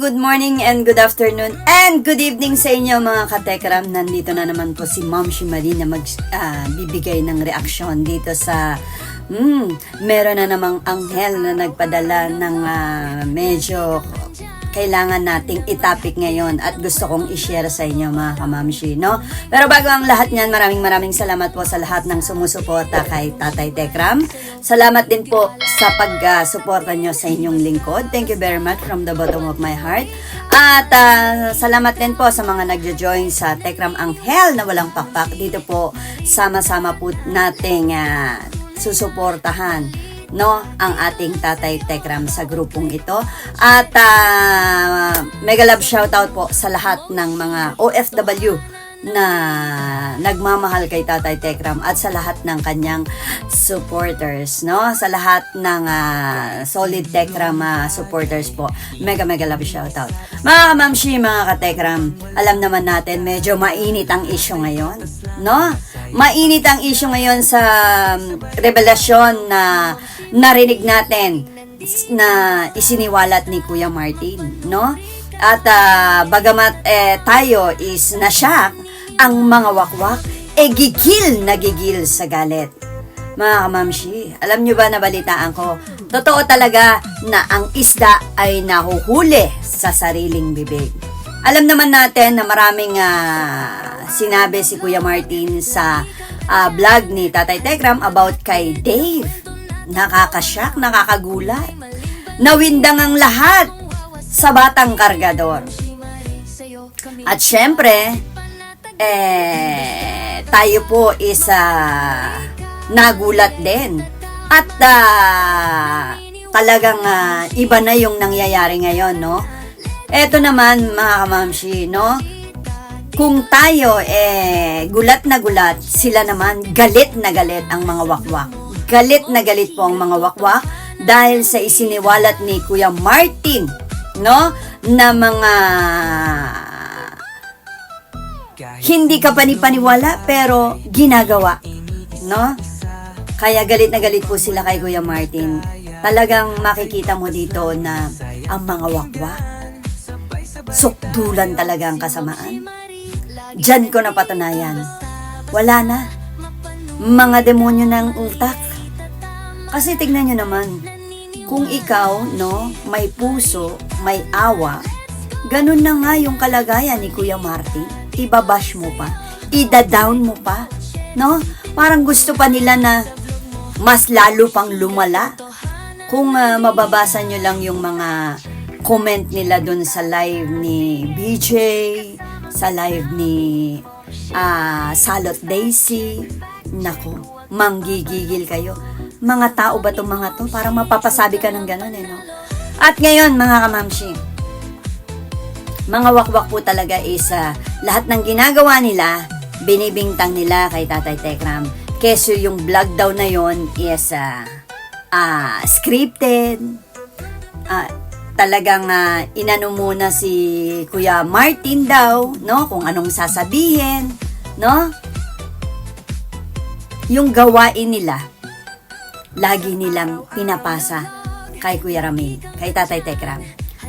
good morning and good afternoon and good evening sa inyo mga katekram. Nandito na naman po si Ma'am Shimari na magbibigay ng reaksyon dito sa meron na namang anghel na nagpadala ng medyo kailangan nating itapik ngayon at gusto kong i-share sa inyo mga kamamshi, no? Pero bago ang lahat niyan, maraming salamat po sa lahat ng sumusuporta kay Tatay Tekram. Salamat din po sa pag-suporta nyo sa inyong lingkod. Thank you very much from the bottom of my heart. At salamat din po sa mga nagjo-join sa Tekram Anghel na walang pakpak. Dito po, sama-sama po nating susuportahan, no, ang ating Tatay Tekram sa grupong ito. At mega love shoutout po sa lahat ng mga OFW na nagmamahal kay Tatay Tekram at sa lahat ng kanyang supporters, no, sa lahat ng solid Tekram supporters po. Mega love shoutout. Mga kamamshi, mga katekram, alam naman natin medyo mainit ang issue ngayon, no? Mainit ang issue ngayon sa revelasyon na narinig natin na isiniwalat ni Kuya Martin, no? At bagamat tayo is na-shock, ang mga wakwak gigil na gigil sa galit. Mga kamamshi, alam nyo ba, nabalitaan ko, totoo talaga na ang isda ay nahuhuli sa sariling bibig. Alam naman natin na maraming sinabi si Kuya Martin sa vlog ni Tatay Tekram about kay Dave. Nakakashock, nakakagulat. Nawindang ang lahat sa batang kargador. At syempre, tayo po is nagulat din. At talagang iba na yung nangyayari ngayon, no? Eto naman mga kamamshi, no? Kung tayo gulat na gulat, sila naman galit na galit ang mga wakwak. Galit na galit po ang mga wakwak dahil sa isiniwalat ni Kuya Martin, no, na mga hindi ka panipaniwala pero ginagawa, no? Kaya galit na galit po sila kay Kuya Martin. Talagang makikita mo dito na ang mga wakwak sukdulan talaga ang kasamaan. Diyan ko napatunayan. Wala na. Mga demonyo ng utak. Kasi tignan nyo naman, kung ikaw, no, may puso, may awa, ganun na nga yung kalagayan ni Kuya Martin. Ibabash mo pa, ida-down mo pa, no? Parang gusto pa nila na mas lalo pang lumala. Kung mababasa nyo lang yung mga comment nila dun sa live ni BJ, sa live ni Salot Daisy, nako, manggigigil kayo. Mga tao ba itong mga to? Parang mapapasabi ka ng gano'n, no? At ngayon, mga kamamshi, mga wakwak po talaga is lahat ng ginagawa nila, binibintang nila kay Tatay Tekram. Keso yung vlog daw na yon is scripted. Talagang inano muna si Kuya Martin daw, no, kung anong sasabihin, no? Yung gawain nila, lagi nilang pinapasa kay Kuya Ramil, kay Tatay Tekram.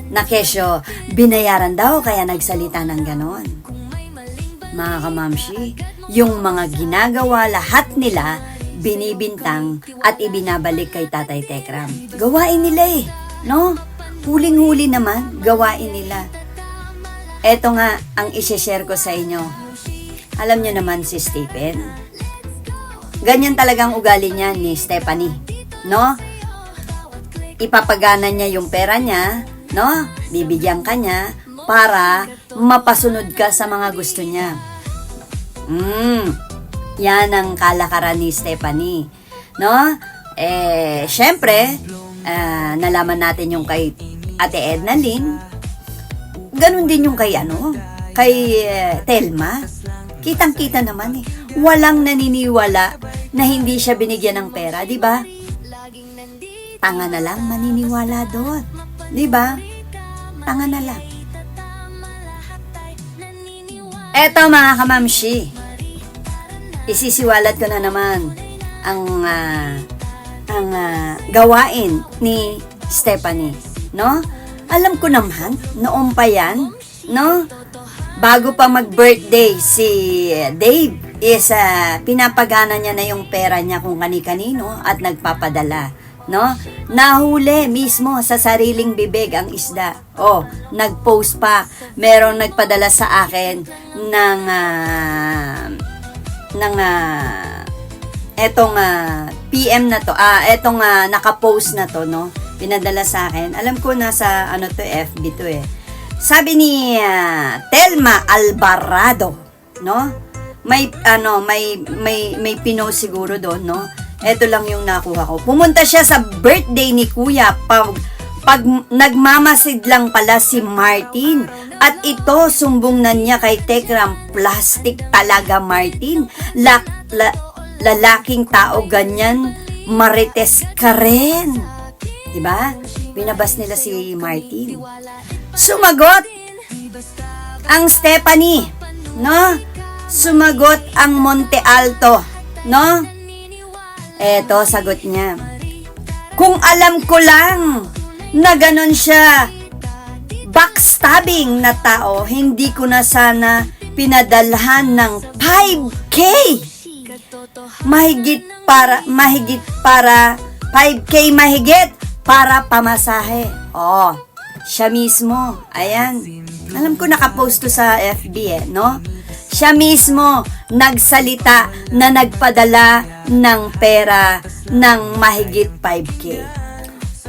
Na kesyo, binayaran daw kaya nagsalita ng ganon. Mga kamamshi, yung mga ginagawa lahat nila, binibintang at ibinabalik kay Tatay Tekram. Gawain nila no? Huling-huli naman, gawain nila. Eto nga ang isi-share ko sa inyo. Alam nyo naman si Stephen. Ganyan talagang ugali niya ni Stephanie, no? Ipapagana niya yung pera niya, no? Bibigyan ka niya para mapasunod ka sa mga gusto niya. Yan ang kalakaran ni Stephanie, no? Syempre, nalaman natin yung kay Ate Edna Lynn. Ganun din yung kay kay Telma. Kitang-kita naman walang naniniwala na hindi siya binigyan ng pera, di ba? Tanga na lang maniniwala doon, di ba? Tanga na lang. Eto mga kamamshi, isisiwalat ko na naman ang gawain ni Stephanie, no? Alam ko naman, noon pa yan, no? Bago pa mag-birthday si Dave, is pinapagana niya na yung pera niya kung kani-kanino at nagpapadala, no? Nahuli mismo sa sariling bibig ang isda. Oh, nag-post pa. Merong nagpadala sa akin ng etong PM na to, etong naka-post na to, no? Pinadala sa akin. Alam ko nasa FB to eh. Sabi ni Telma Alvarado, no? May pinost siguro doon, no? Ito lang yung nakuha ko. Pumunta siya sa birthday ni Kuya pag nagmamasid lang pala si Martin. At ito, sumbong na niya kay Tekram. Plastic talaga, Martin. Lalaking tao ganyan, marites ka rin. Diba? Binabas nila si Martin. Sumagot ang Stephanie, no? Sumagot ang Monte Alto, no? Eto, sagot niya. Kung alam ko lang na ganon siya backstabbing na tao, hindi ko na sana pinadalhan ng 5K. Mahigit para 5K mahigit para pamasahe. Oh, siya mismo. Ayan. Alam ko nakapost to sa FB no? Siya mismo nagsalita na nagpadala ng pera ng mahigit 5K.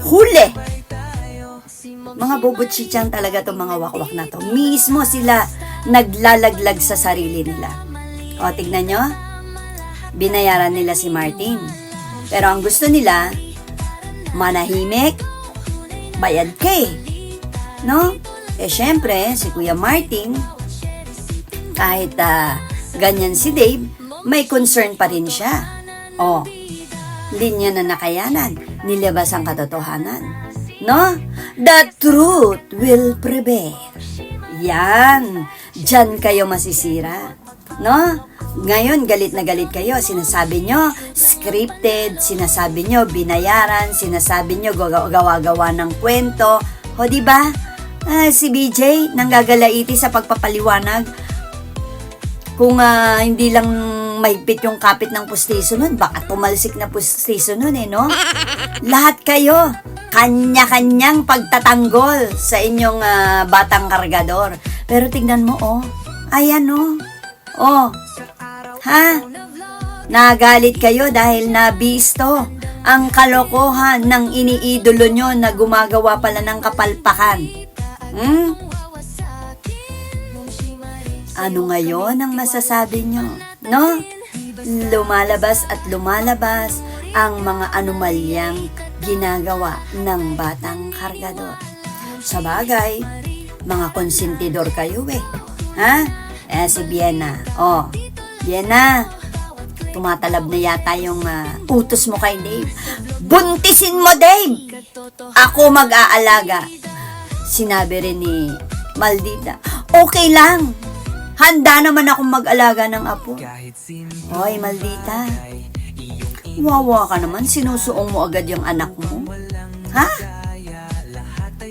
Huli! Mga bobotsitsyan talaga itong mga wakwak na to. Mismo sila naglalaglag sa sarili nila. O, tignan nyo. Binayaran nila si Martin. Pero ang gusto nila, manahimik, bayad kay. No? Syempre, si Kuya Martin, kahit ganyan si Dave, may concern pa rin siya. O, linya na nakayanan, nilabas ang katotohanan. No? The truth will prevail. Yan. Diyan kayo masisira. No? Ngayon, galit na galit kayo. Sinasabi nyo, scripted. Sinasabi nyo, binayaran. Sinasabi nyo, gawa-gawa ng kwento. O, diba? Si BJ, nanggagalaiti sa pagpapaliwanag. Kung hindi lang mahigpit yung kapit ng pustiso nun, baka tumalsik na pustiso nun no? Lahat kayo, kanya-kanyang pagtatanggol sa inyong batang kargador. Pero tignan mo, ayan ha? Nagalit kayo dahil nabisto ang kalokohan ng iniidolo nyo na gumagawa pala ng kapalpakan. Ano ngayon ang masasabi nyo? No? Lumalabas at lumalabas ang mga anomalyang ginagawa ng batang kargador. Sa bagay, mga konsentidor kayo ha? Si Vienna. Vienna, tumatalab na yata yung utos mo kay Dave. Buntisin mo, Dave! Ako mag-aalaga. Sinabi rin ni Maldita, okay lang. Handa naman akong mag-alaga ng apo. Hoy, Maldita. Wawa ka naman, sinusuong mo agad yung anak mo. Ha?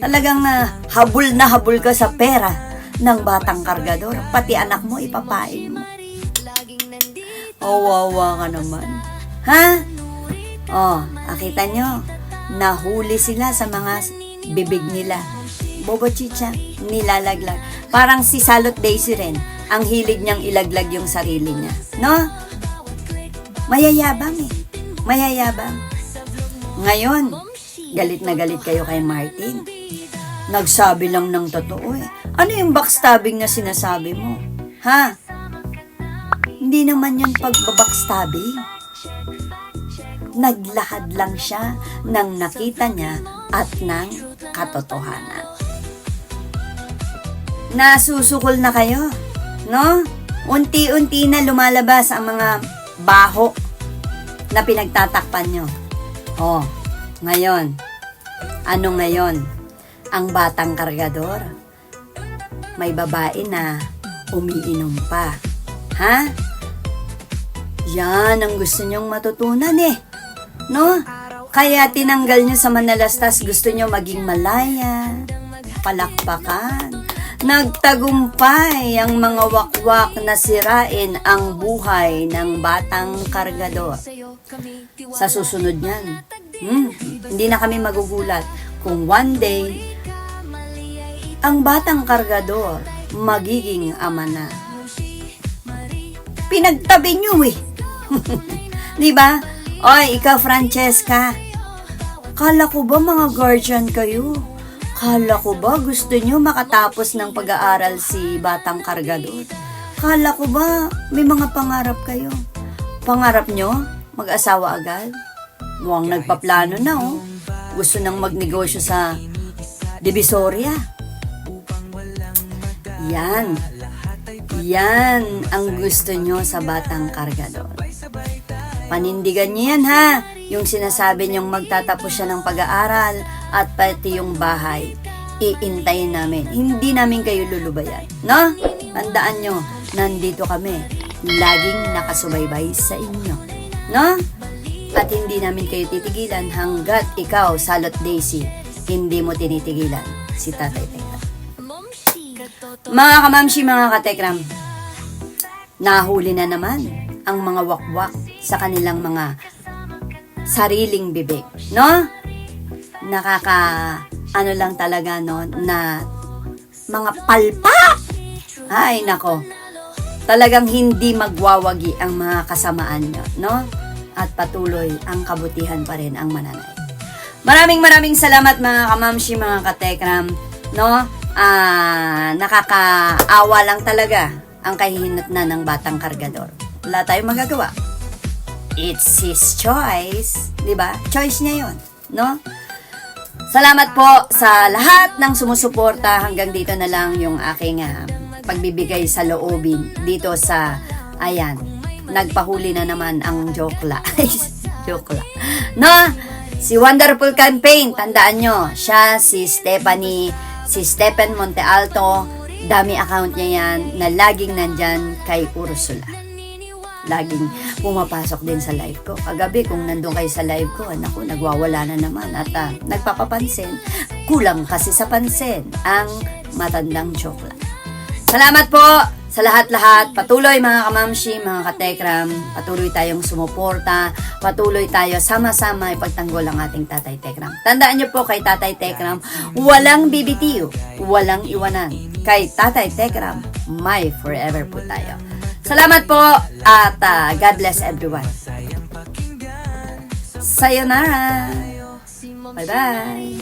Talagang habol na habol ka sa pera ng batang kargador. Pati anak mo, ipapain mo. Wawa ka naman. Ha? Nakita nyo, nahuli sila sa mga bibig nila. Bobo chicha, nilalaglag. Parang si Salot Daisy rin, ang hilig niyang ilaglag yung sarili niya. No? Mayayabang Mayayabang. Ngayon, galit na galit kayo kay Martin. Nagsabi lang ng totoo Ano yung backstabbing na sinasabi mo? Ha? Hindi naman yan pagbabackstabbing. Naglahad lang siya ng nakita niya at ng katotohanan. Nasusukol na kayo, no? Unti-unti na lumalabas ang mga baho na pinagtatakpan nyo. Ngayon, ano ngayon? Ang batang kargador, may babae na umiinom pa. Ha? Yan ang gusto nyong matutunan no? Kaya tinanggal nyo sa Manalastas, gusto nyo maging malaya, palakpakan. Nagtagumpay ang mga wakwak na sirain ang buhay ng batang kargador. Sa susunod niyan, hindi na kami magugulat kung one day, ang batang kargador magiging ama na. Pinagtabi niyo eh. Di ba? Oy, ikaw Francesca, kala ko ba mga guardian kayo? Kala ko ba gusto nyo makatapos ng pag-aaral si batang kargador? Kala ko ba may mga pangarap kayo? Pangarap nyo? Mag-asawa agad? Mukhang nagpaplano na oh. Gusto nang magnegosyo sa Divisoria. Yan. Yan ang gusto nyo sa batang kargador. Panindigan nyo yan ha. Yung sinasabi nyong magtatapos siya ng pag-aaral at pati yung bahay. Iintayin namin. Hindi namin kayo lulubayan. No? Tandaan nyo, nandito kami. Laging nakasubaybay sa inyo. No? At hindi namin kayo titigilan hanggat ikaw, Salot Daisy, hindi mo tinitigilan si Tatay Tekram. Mga kamamshi, mga katekram, nahuli na naman ang mga wakwak sa kanilang mga sariling bibig, no? Ano lang talaga, no, na mga palpa. Ay, nako. Talagang hindi magwawagi ang mga kasamaan nyo, no? At patuloy ang kabutihan pa rin ang mananay. Maraming salamat mga kamamshi, mga katekram, no? Nakakaawa lang talaga ang kahihinatnan ng batang kargador. Wala tayong magagawa. It's his choice, di ba? Choice niya 'yon, no? Salamat po sa lahat ng sumusuporta. Hanggang dito na lang yung aking pagbibigay sa loobin dito sa nagpahuli na naman ang Jokla. Jokla. No? Si Wonderful Campaign, tandaan nyo, siya si Stephen Montealto, dami account niya yan na laging nandyan kay Ursula. Laging pumapasok din sa live ko. Kagabi kung nandun kayo sa live ko, naku, nagwawala na naman at nagpapapansin. Kulang kasi sa pansin ang matandang Jokla. Salamat po sa lahat-lahat. Patuloy mga kamamshi, mga katekram, patuloy tayong sumuporta, patuloy tayo sama-sama ipagtanggol ang ating Tatay Tekram. Tandaan niyo po kay Tatay Tekram, walang bibitiw, walang iwanan. Kay Tatay Tekram, may forever po tayo. Salamat po at God bless everyone. Sayonara. Bye-bye.